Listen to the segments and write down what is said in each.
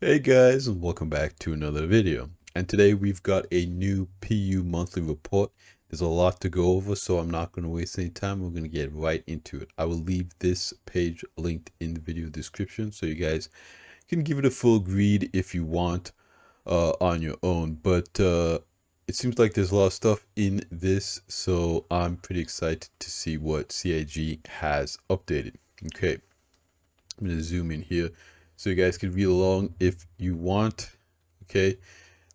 Hey guys, and welcome back to another video. And today we've got a new PU monthly report. There's a lot to go over, so I'm not going to waste any time. We're going to get right into it. I will leave this page linked in the video description so you guys can give it a full read if you want on your own. But it seems like there's a lot of stuff in this, so I'm pretty excited to see what CIG has updated. Okay, I'm going to zoom in here so you guys can read along if you want. Okay,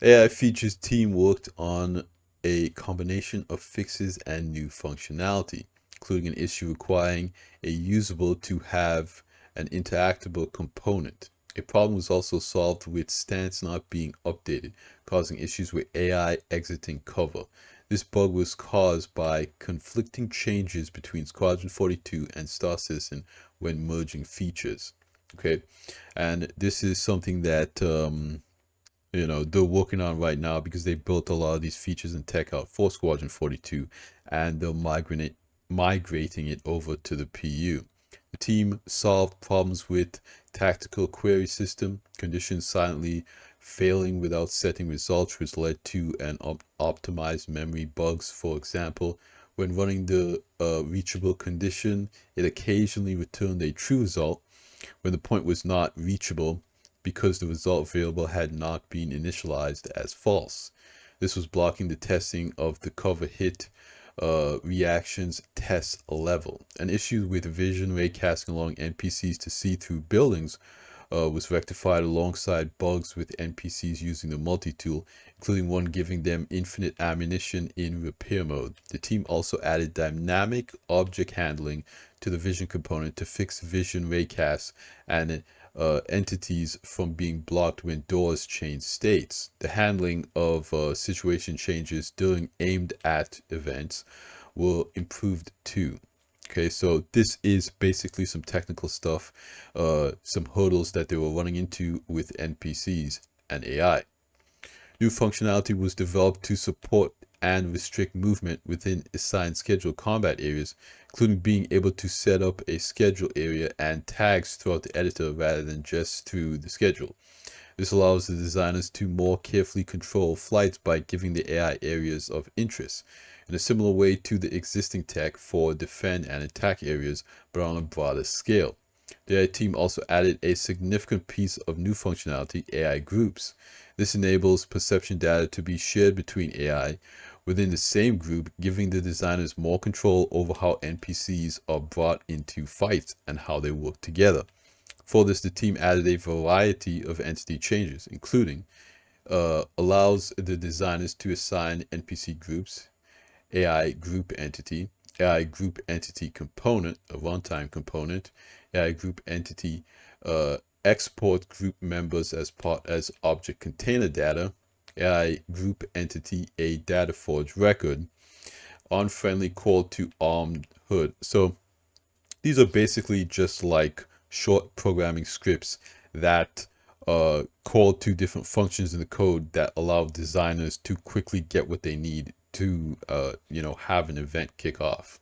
AI features team worked on a combination of fixes and new functionality, including an issue requiring a usable to have an interactable component. A problem was also solved with stance not being updated, causing issues with AI exiting cover. This bug was caused by conflicting changes between Squadron 42 and Star Citizen when merging features. Okay, and this is something that they're working on right now because they built a lot of these features and tech out for Squadron 42, and they're migrating it over to the PU. The team solved problems with tactical query system, conditions silently failing without setting results, which led to an optimized memory bugs. For example, when running the reachable condition, it occasionally returned a true result when the point was not reachable because the result variable had not been initialized as false. This was blocking the testing of the cover hit reactions test level. An issue with vision raycasting along NPCs to see through buildings was rectified alongside bugs with NPCs using the multi-tool, including one giving them infinite ammunition in repair mode. The team also added dynamic object handling to the vision component to fix vision raycasts and entities from being blocked when doors change states. The handling of situation changes during aimed at events were improved too. Okay, so this is basically some technical stuff, some hurdles that they were running into with NPCs and AI. New functionality was developed to support and restrict movement within assigned scheduled combat areas, including being able to set up a schedule area and tags throughout the editor rather than just through the schedule. This allows the designers to more carefully control flights by giving the AI areas of interest, in a similar way to the existing tech for defend and attack areas, but on a broader scale. The AI team also added a significant piece of new functionality, AI groups. This enables perception data to be shared between AI within the same group, giving the designers more control over how NPCs are brought into fights and how they work together. For this, the team added a variety of entity changes, including allows the designers to assign NPC groups, AI group entity, AI group entity component, a runtime component, AI group entity, export group members as object container data, AI group entity, a data forge record, unfriendly call to armed hood. So these are basically just like short programming scripts that call to different functions in the code that allow designers to quickly get what they need to have an event kick off.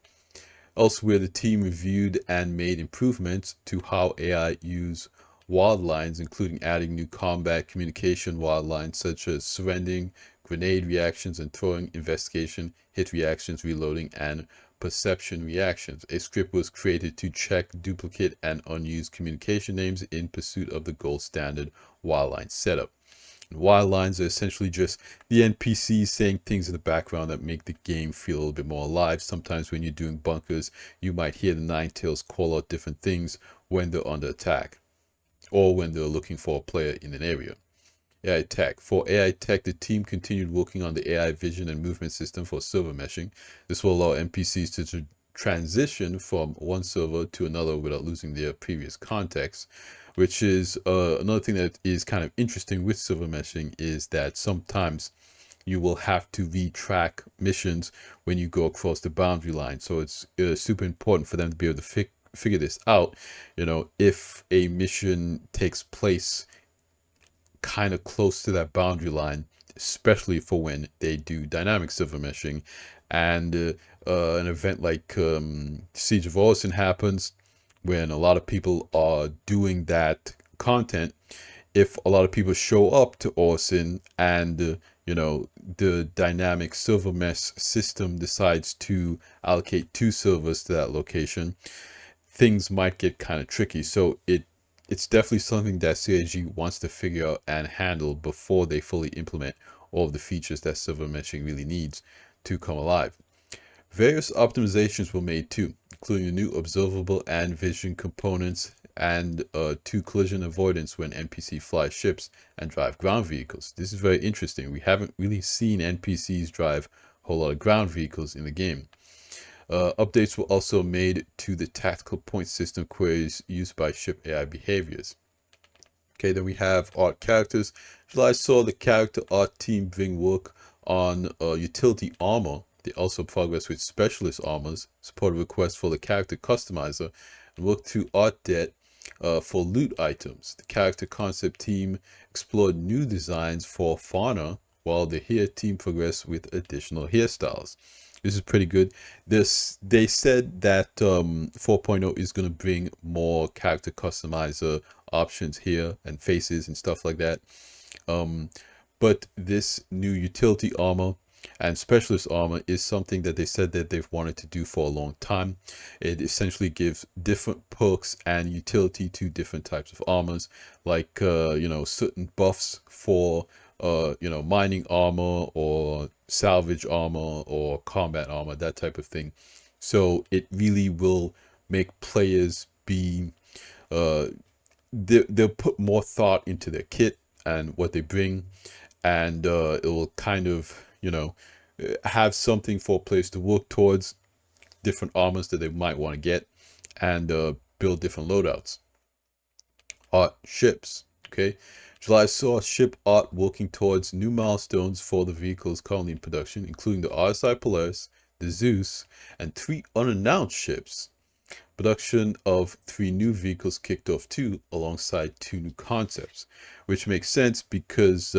Elsewhere, the team reviewed and made improvements to how AI use wild lines, including adding new combat communication wild lines such as surrendering, grenade reactions and throwing, investigation, hit reactions, reloading, and perception reactions. A script was created to check duplicate and unused communication names in pursuit of the gold standard wildline setup. Wild lines are essentially just the NPCs saying things in the background that make the game feel a little bit more alive. Sometimes when you're doing bunkers, you might hear the Ninetales call out different things when they're under attack or when they're looking for a player in an area. AI tech. For AI tech, the team continued working on the AI vision and movement system for server meshing. This will allow NPCs to transition from one server to another without losing their previous context, which is another thing that is kind of interesting with server meshing is that sometimes you will have to retrack missions when you go across the boundary line. So it's super important for them to be able to figure this out. If a mission takes place kind of close to that boundary line, especially for when they do dynamic server meshing, and an event like Siege of Orison happens when a lot of people are doing that content. if a lot of people show up to Orson and the dynamic server mesh system decides to allocate 2 servers to that location, things might get kind of tricky. So it's definitely something that CIG wants to figure out and handle before they fully implement all of the features that server meshing really needs to come alive. Various optimizations were made too, including the new observable and vision components and 2 collision avoidance when NPC fly ships and drive ground vehicles. This is very interesting. We haven't really seen NPCs drive a whole lot of ground vehicles in the game. Updates were also made to the tactical point system queries used by ship AI behaviors. Okay, then we have art characters. July saw the character art team bring work on utility armor. They also progressed with specialist armors, supported requests for the character customizer, and worked through art debt for loot items. The character concept team explored new designs for fauna, while the hair team progressed with additional hairstyles. This is pretty good. They said that 4.0 is going to bring more character customizer options here and faces and stuff like that. But this new utility armor and specialist armor is something that they said that they've wanted to do for a long time. It essentially gives different perks and utility to different types of armors, like certain buffs for mining armor or salvage armor or combat armor, that type of thing. So it really will make players be they'll put more thought into their kit and what they bring, and it will kind of have something for players to work towards, different armors that they might want to get, and build different loadouts. Art ships. Okay, July saw ship art working towards new milestones for the vehicles currently in production, including the RSI Polaris, the Zeus, and 3 unannounced ships. Production of 3 new vehicles kicked off too, alongside 2 new concepts, which makes sense because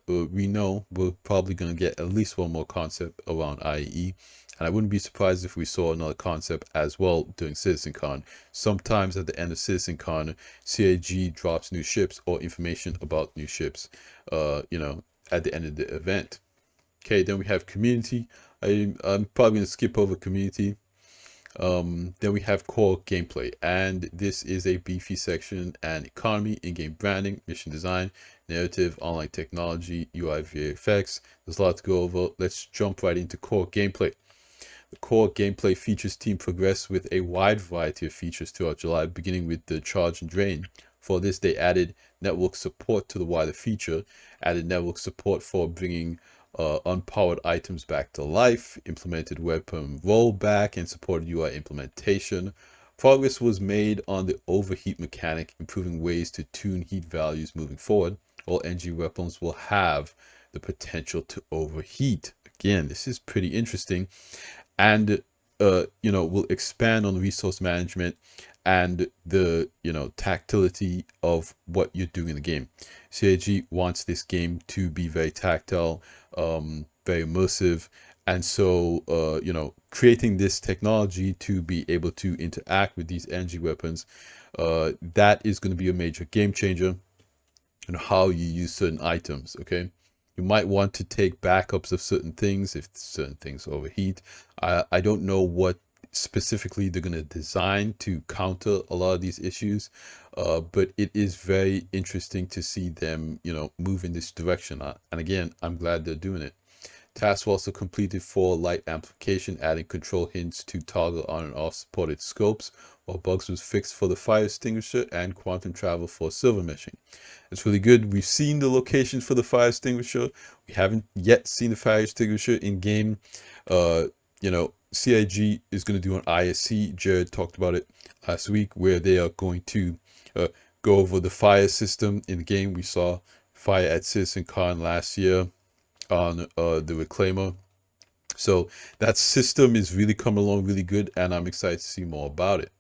we know we're probably going to get at least 1 more concept around IAE, and I wouldn't be surprised if we saw another concept as well during CitizenCon. Sometimes at the end of CitizenCon, CIG drops new ships or information about new ships, at the end of the event. Okay, then we have community. I'm probably going to skip over community. Then we have core gameplay, and this is a beefy section and economy, in-game branding, mission design, narrative, online technology, UI VFX. There's a lot to go over. Let's jump right into core gameplay. The core gameplay features team progressed with a wide variety of features throughout July, beginning with the charge and drain. For this, they added network support to the wider feature, added network support for bringing unpowered items back to life, implemented weapon rollback, and supported UI implementation. Progress was made on the overheat mechanic, improving ways to tune heat values moving forward. All NG weapons will have the potential to overheat. Again, this is pretty interesting, and will expand on resource management and the tactility of what you're doing in the game. CIG wants this game to be very tactile, very immersive, and so creating this technology to be able to interact with these energy weapons, that is going to be a major game changer in how you use certain items. Okay, you might want to take backups of certain things if certain things overheat. I don't know what specifically they're going to design to counter a lot of these issues, but it is very interesting to see them move in this direction, and again, I'm glad they're doing it. Tasks were also completed for light amplification, adding control hints to toggle on and off supported scopes, while bugs was fixed for the fire extinguisher and quantum travel for silver meshing. It's really good. We've seen the locations for the fire extinguisher. We haven't yet seen the fire extinguisher in game. CIG is going to do an aUEC. Jared talked about it last week, where they are going to go over the fire system in the game. We saw fire at CitizenCon last year on the Reclaimer. So that system is really coming along really good, and I'm excited to see more about it.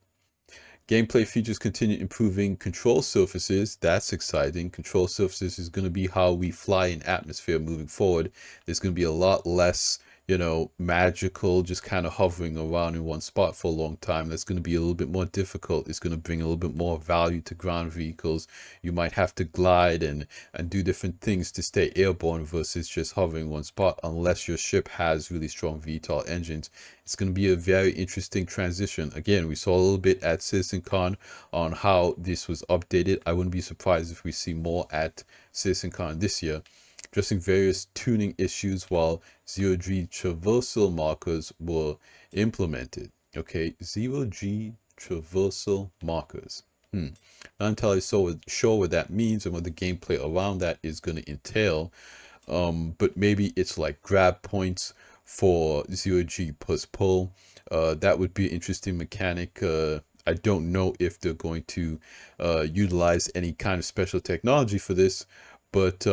Gameplay features continue improving control surfaces. That's exciting. Control surfaces is going to be how we fly in atmosphere moving forward. There's going to be a lot less magical, just kind of hovering around in one spot for a long time. That's going to be a little bit more difficult. It's going to bring a little bit more value to ground vehicles. You might have to glide and do different things to stay airborne versus just hovering one spot, unless your ship has really strong VTOL engines. It's going to be a very interesting transition. Again, we saw a little bit at CitizenCon on how this was updated. I wouldn't be surprised if we see more at CitizenCon this year, addressing various tuning issues while zero-G traversal markers were implemented. Okay, zero-G traversal markers. Not entirely sure what that means and what the gameplay around that is going to entail. But maybe it's like grab points for zero-G plus pull. That would be an interesting mechanic. I don't know if they're going to utilize any kind of special technology for this, but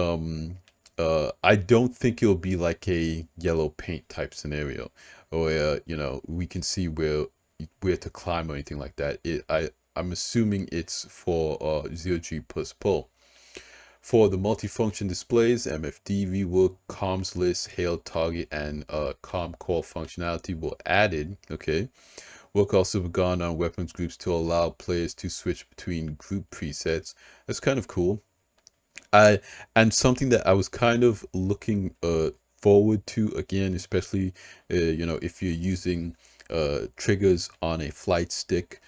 I don't think it'll be like a yellow paint type scenario where we can see where to climb or anything like that. I'm assuming it's for zero-G plus pull. For the multifunction displays, MFD, rework, comms list, hail target, and comm call functionality were added. Okay. Work also begun on weapons groups to allow players to switch between group presets. That's kind of cool. And something that I was kind of looking forward to, again, especially if you're using triggers on a flight stick,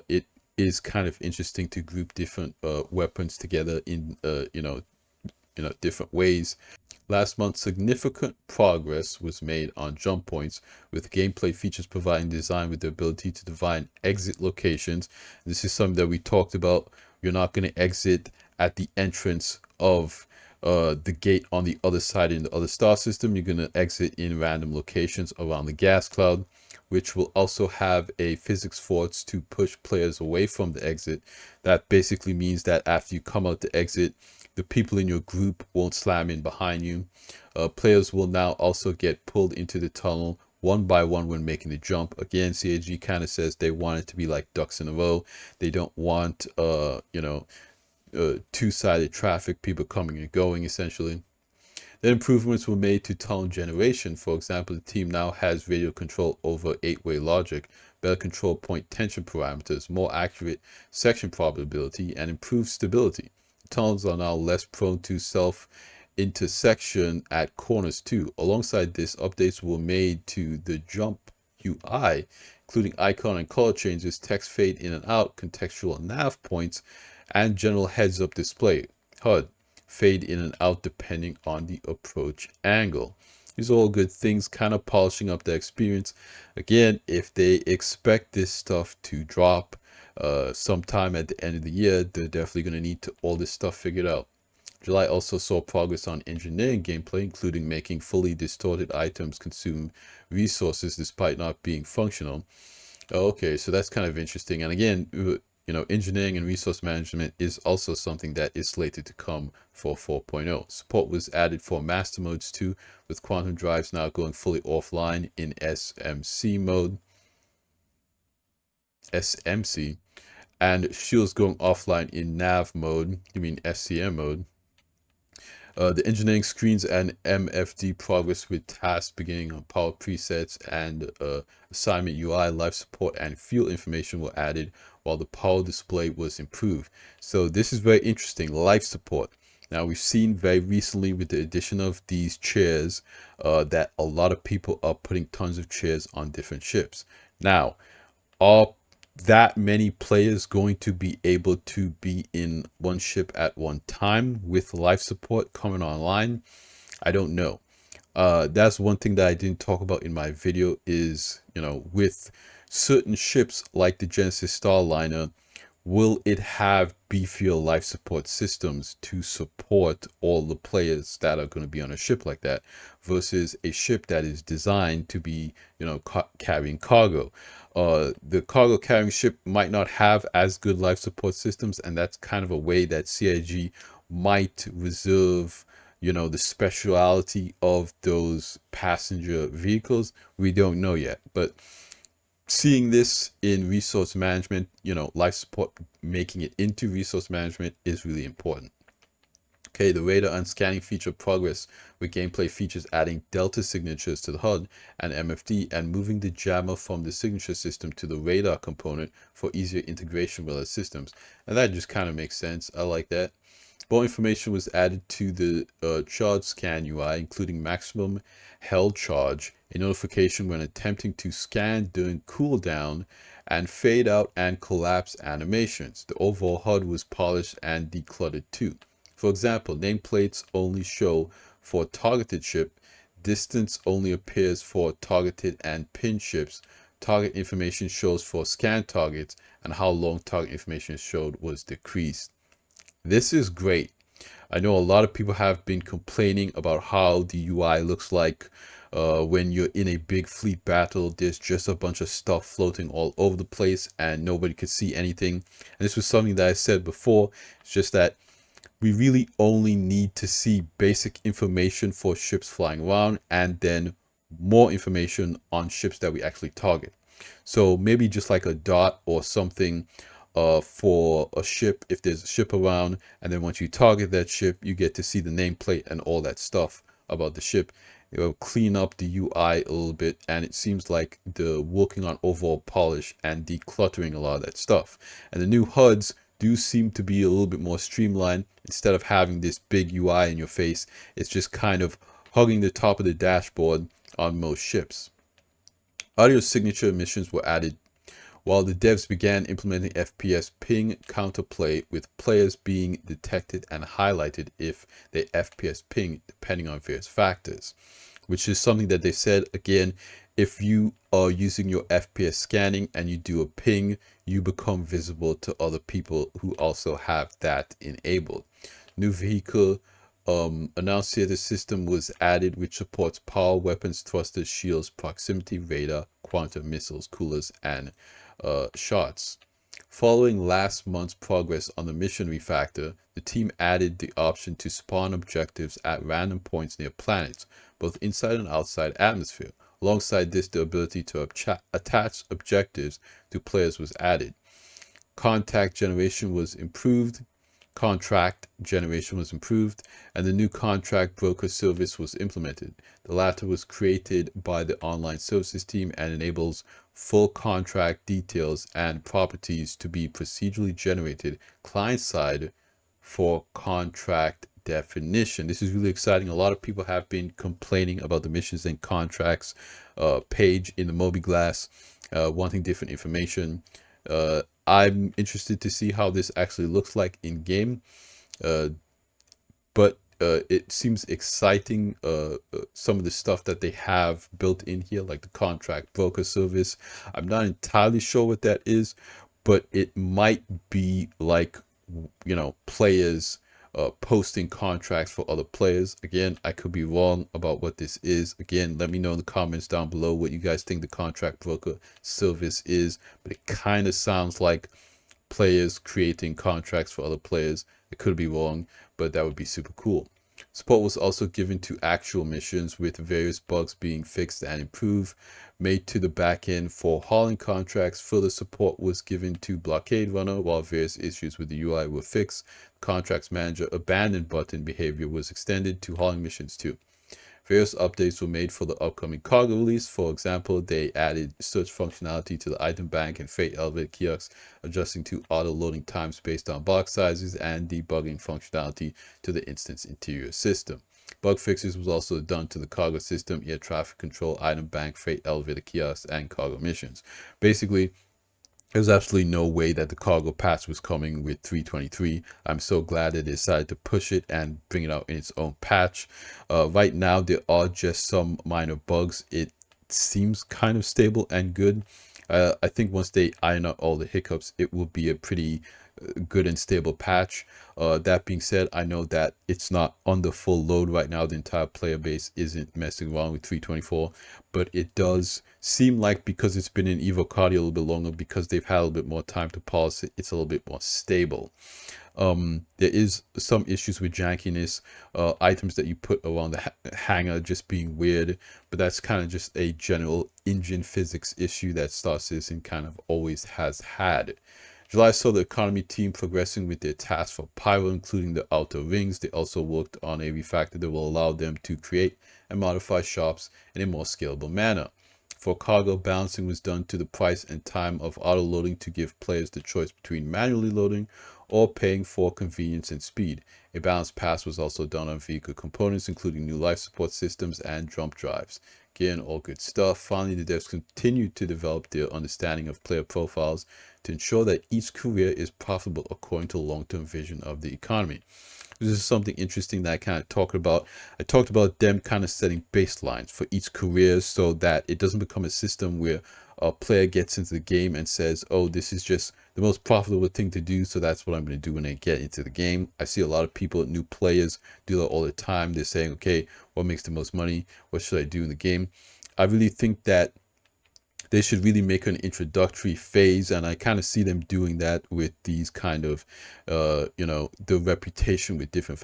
it is kind of interesting to group different weapons together in different ways. Last month, significant progress was made on jump points, with gameplay features providing design with the ability to define exit locations. This is something that we talked about. You're not going to exit at the entrance of the gate on the other side in the other star system. You're going to exit in random locations around the gas cloud, which will also have a physics force to push players away from the exit. That basically means that after you come out the exit, the people in your group won't slam in behind you. Players will now also get pulled into the tunnel one by one when making the jump. Again, CAG kind of says they want it to be like ducks in a row. They don't want two-sided traffic, people coming and going essentially. Then improvements were made to tunnel generation. For example, the team now has radio control over 8-way logic, better control point tension parameters, more accurate section probability, and improved stability. The tunnels are now less prone to self-intersection at corners too. Alongside this, updates were made to the jump UI, including icon and color changes, text fade in and out, contextual nav points, and general heads-up display, HUD, fade in and out depending on the approach angle. These are all good things, kind of polishing up the experience. Again, if they expect this stuff to drop sometime at the end of the year, they're definitely going to need all this stuff figured out. July also saw progress on engineering gameplay, including making fully distorted items consume resources despite not being functional. Okay, so that's kind of interesting. And again, engineering and resource management is also something that is slated to come for 4.0. Support was added for master modes too, with quantum drives now going fully offline in SMC, and shields going offline in nav mode, SCM mode. The engineering screens and MFD progress with tasks beginning on power presets and assignment UI, life support, and fuel information were added, while the power display was improved. So this is very interesting, life support. Now we've seen very recently with the addition of these chairs that a lot of people are putting tons of chairs on different ships. Now, are that many players going to be able to be in one ship at one time with life support coming online? I don't know. That's one thing that I didn't talk about in my video is, with certain ships like the Genesis Starliner, will it have beefier life support systems to support all the players that are going to be on a ship like that versus a ship that is designed to be, carrying cargo? The cargo carrying ship might not have as good life support systems, and that's kind of a way that CIG might reserve the speciality of those passenger vehicles. We don't know yet, but seeing this in resource management, life support, making it into resource management is really important. Okay, the radar and scanning feature progress with gameplay features adding delta signatures to the HUD and MFD and moving the jammer from the signature system to the radar component for easier integration with other systems. And that just kind of makes sense. I like that. More information was added to the charge scan UI, including maximum held charge, a notification when attempting to scan during cooldown, and fade out and collapse animations. The overall HUD was polished and decluttered too. For example, nameplates only show for targeted ship, distance only appears for targeted and pinned ships, target information shows for scanned targets, and how long target information showed was decreased. This is great. I know a lot of people have been complaining about how the UI looks like when you're in a big fleet battle. There's just a bunch of stuff floating all over the place and nobody could see anything. And this was something that I said before. It's just that we really only need to see basic information for ships flying around and then more information on ships that we actually target. So maybe just like a dot or something for a ship if there's a ship around, and then once you target that ship, you get to see the nameplate and all that stuff about the ship. It will clean up the UI a little bit, and it seems like they're working on overall polish and decluttering a lot of that stuff. And the new HUDs do seem to be a little bit more streamlined. Instead of having this big UI in your face, it's just kind of hugging the top of the dashboard on most ships. Audio signature missions were added while the devs began implementing FPS ping counterplay, with players being detected and highlighted if they FPS ping depending on various factors, which is something that they said again. If you are using your FPS scanning and you do a ping, you become visible to other people who also have that enabled. New vehicle annunciator system was added, which supports power, weapons, thrusters, shields, proximity, radar, quantum missiles, coolers, and shots. Following last month's progress on the mission refactor, the team added the option to spawn objectives at random points near planets, both inside and outside atmosphere. Alongside this, the ability to attach objectives to players was added. Contact generation was improved, contract generation was improved, and the new contract broker service was implemented. The latter was created by the online services team and enables full contract details and properties to be procedurally generated client-side for contract definition. This is really exciting. A lot of people have been complaining about the missions and contracts page in the mobiGlas, wanting different information. I'm interested to see how this actually looks like in game, but it seems exciting. Some of the stuff that they have built in here, like the contract broker service, I'm not entirely sure what that is, but it might be like, you know, players posting contracts for other players. Again, I could be wrong about what this is. Again, let me know in the comments down below what you guys think the contract broker service is, but it kind of sounds like players creating contracts for other players. It could be wrong, but that would be super cool. Support was also given to actual missions, with various bugs being fixed and improved, made to the backend for hauling contracts. Further support was given to Blockade Runner, while various issues with the UI were fixed. Contracts Manager abandon button behavior was extended to hauling missions too. Various updates were made for the upcoming cargo release. For example, they added search functionality to the item bank and freight elevator kiosks, adjusting to auto loading times based on box sizes, and debugging functionality to the instance interior system. Bug fixes was also done to the cargo system, air traffic control, item bank, freight elevator kiosks, and cargo missions. Basically, there's absolutely no way that the cargo patch was coming with 3.23. I'm so glad they decided to push it and bring it out in its own patch. Right now, there are just some minor bugs. It seems kind of stable and good. I think once they iron out all the hiccups, it will be a pretty good and stable patch. That being said, I know that it's not under full load right now. The entire player base isn't messing around with 3.24, but it does seem like, because it's been in Evo Cardi a little bit longer, because they've had a little bit more time to polish it, it's a little bit more stable. There is some issues with jankiness, items that you put around the hanger just being weird, but that's kind of just a general engine physics issue that Star Citizen kind of always has had. July saw the economy team progressing with their tasks for Pyro, including the outer rings. They also worked on a refactor that will allow them to create and modify shops in a more scalable manner. For cargo, balancing was done to the price and time of auto loading to give players the choice between manually loading or paying for convenience and speed. A balanced pass was also done on vehicle components, including new life support systems and jump drives. Again, all good stuff. Finally, the devs continued to develop their understanding of player profiles to ensure that each career is profitable according to the long-term vision of the economy. This is something interesting that I kind of talked about. I talked about them kind of setting baselines for each career so that it doesn't become a system where a player gets into the game and says, oh, this is just the most profitable thing to do, so that's what I'm going to do when I get into the game. I see a lot of people, new players, do that all the time. They're saying, okay, what makes the most money? What should I do in the game? I really think that they should really make an introductory phase, and I kind of see them doing that with these kind of the reputation with different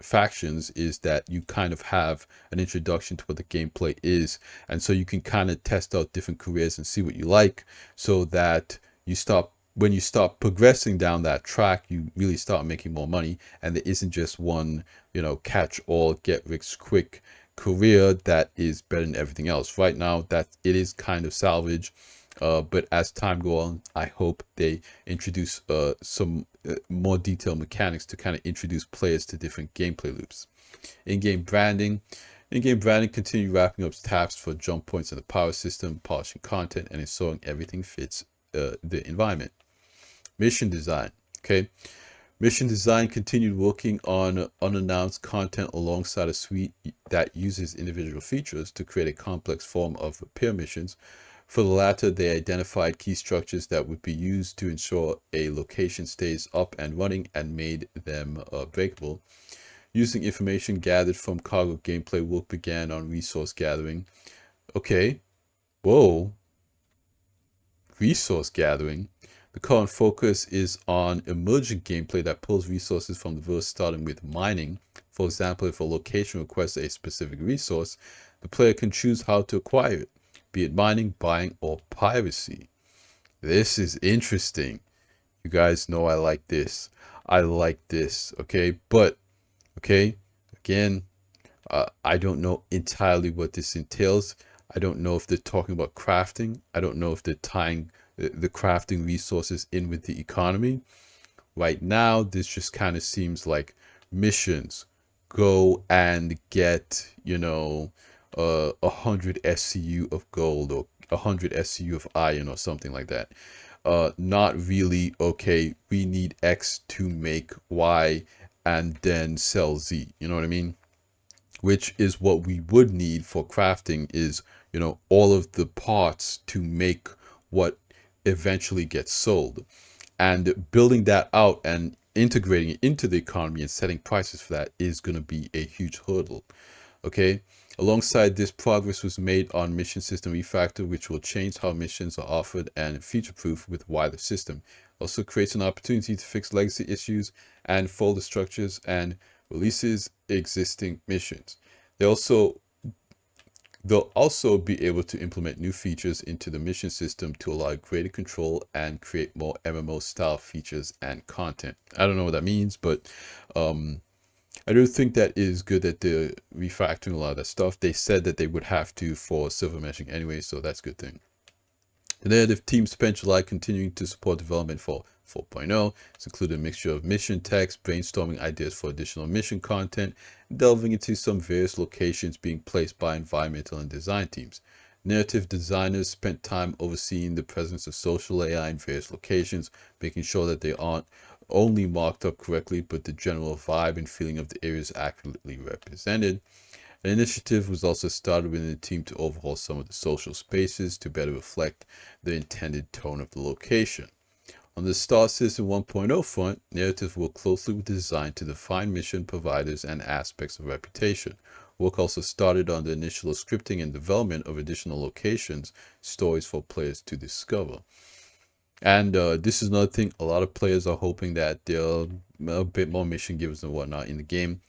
factions is that you kind of have an introduction to what the gameplay is, and so you can kind of test out different careers and see what you like, so that when you start progressing down that track, you really start making more money, and there isn't just one catch all, get rich quick career that is better than everything else. Right now, that it is kind of salvage, but as time goes on, I hope they introduce some more detailed mechanics to kind of introduce players to different gameplay loops. In-game branding. In-game branding continued wrapping up tasks for jump points in the power system, polishing content, and ensuring everything fits the environment. Mission design. Okay. Mission Design continued working on unannounced content alongside a suite that uses individual features to create a complex form of repair missions. For the latter, they identified key structures that would be used to ensure a location stays up and running and made them breakable. Using information gathered from cargo gameplay, work began on resource gathering. Okay, whoa, resource gathering. The current focus is on emergent gameplay that pulls resources from the verse, starting with mining. For example, if a location requests a specific resource, the player can choose how to acquire it, be it mining, buying, or piracy. This is interesting. You guys know I like this. I like this, okay? But, okay, again, I don't know entirely what this entails. I don't know if they're talking about crafting. I don't know if they're tying the crafting resources in with the economy. Right now, this just kind of seems like missions. Go and get, 100 SCU of gold or 100 SCU of iron or something like that. Not really, okay, we need X to make Y and then sell Z. You know what I mean? Which is what we would need for crafting is, all of the parts to make what eventually gets sold. And building that out and integrating it into the economy and setting prices for that is going to be a huge hurdle. Okay. Alongside this, progress was made on mission system refactor, which will change how missions are offered and future-proof with wider system. Also creates an opportunity to fix legacy issues and folder structures and releases existing missions. They'll also be able to implement new features into the mission system to allow greater control and create more MMO style features and content. I don't know what that means, but I do think that is good that they're refactoring a lot of that stuff. They said that they would have to for silver meshing anyway, so that's a good thing. The narrative team spent July continuing to support development for 4.0. It's included a mixture of mission text, brainstorming ideas for additional mission content, and delving into some various locations being placed by environmental and design teams. Narrative designers spent time overseeing the presence of social AI in various locations, making sure that they aren't only marked up correctly, but the general vibe and feeling of the area is accurately represented. An initiative was also started within the team to overhaul some of the social spaces to better reflect the intended tone of the location. On the Star System 1.0 front, narrative worked closely with design to define mission providers and aspects of reputation. Work also started on the initial scripting and development of additional locations, stories for players to discover. And this is another thing, a lot of players are hoping that there are a bit more mission givers and whatnot in the game.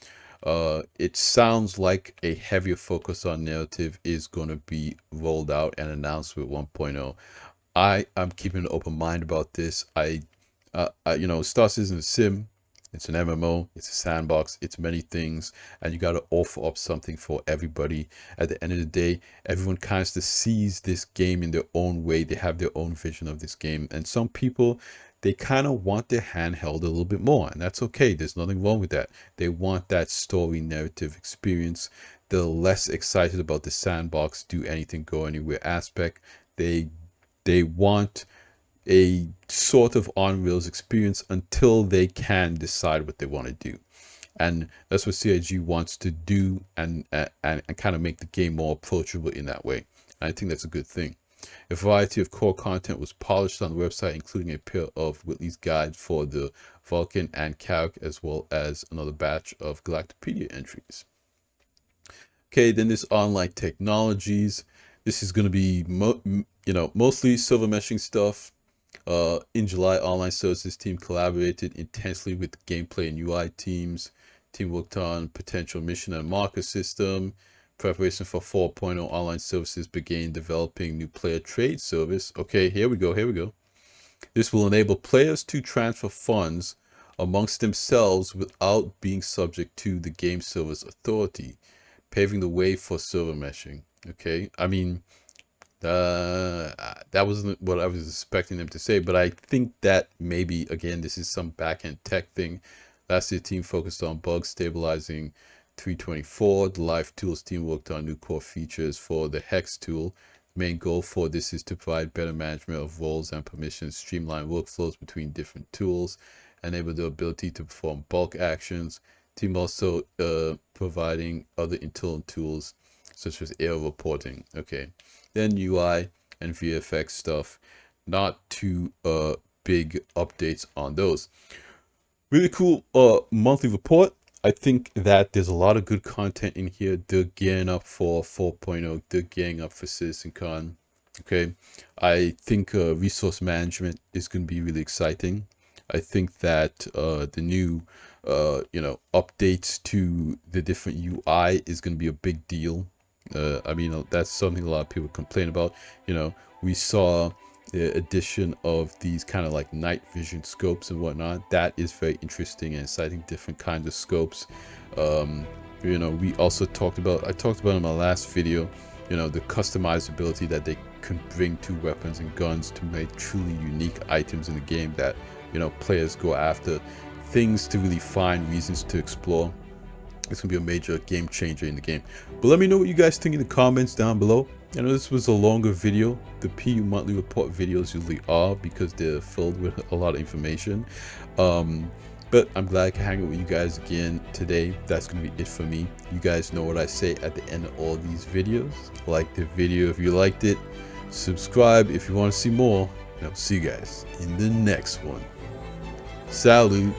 It sounds like a heavier focus on narrative is going to be rolled out and announced with 1.0. I am keeping an open mind about this. I You know, Star Citizen is a sim. It's an MMO. It's a sandbox. It's many things, and you got to offer up something for everybody. At the end of the day, everyone kind of sees this game in their own way. They have their own vision of this game, and some people, they kind of want their hand held a little bit more, and that's okay. There's nothing wrong with that. They want that story narrative experience. They're less excited about the sandbox, do anything, go anywhere aspect. They want a sort of on rails experience until they can decide what they want to do, and that's what CIG wants to do, and kind of make the game more approachable in that way. And I think that's a good thing. A variety of core content was polished on the website, including a pair of Whitley's guide for the Vulcan and Carrick, as well as another batch of Galactopedia entries. Okay, then this online technologies. This is going to be mostly silver meshing stuff. In July, online services team collaborated intensely with gameplay and UI teams. Team worked on potential mission and marker system. Preparation for 4.0 online services began developing new player trade service. Okay, here we go. This will enable players to transfer funds amongst themselves without being subject to the game server's authority, paving the way for server meshing. Okay, I mean, that wasn't what I was expecting them to say, but I think that maybe, again, this is some back-end tech thing. Last year, team focused on bug stabilizing 324. The live tools team worked on new core features for the hex tool. The main goal for this is to provide better management of roles and permissions, streamline workflows between different tools, enable the ability to perform bulk actions. Team also providing other internal tools such as error reporting. Okay, then UI and VFX stuff. Not too big updates on those. Really cool monthly report. I think that there's a lot of good content in here. They're gearing up for 4.0. They're gearing up for CitizenCon. Okay, I think resource management is going to be really exciting. I think that the new updates to the different UI is going to be a big deal. I mean, that's something a lot of people complain about. You know, we saw the addition of these kind of like night vision scopes and whatnot. That is very interesting and exciting, different kinds of scopes. You know, we also talked about, I talked about in my last video, you know, the customizability that they can bring to weapons and guns to make truly unique items in the game that, you know, players go after, things to really find reasons to explore. It's gonna be a major game changer in the game. But let me know what you guys think in the comments down below. I know this was a longer video. The PU monthly report videos usually are, because they're filled with a lot of information. But I'm glad I can hang out with you guys again today. That's gonna be it for me. You guys know what I say at the end of all these videos. Like the video if you liked it. Subscribe if you want to see more. And I'll see you guys in the next one. Salute.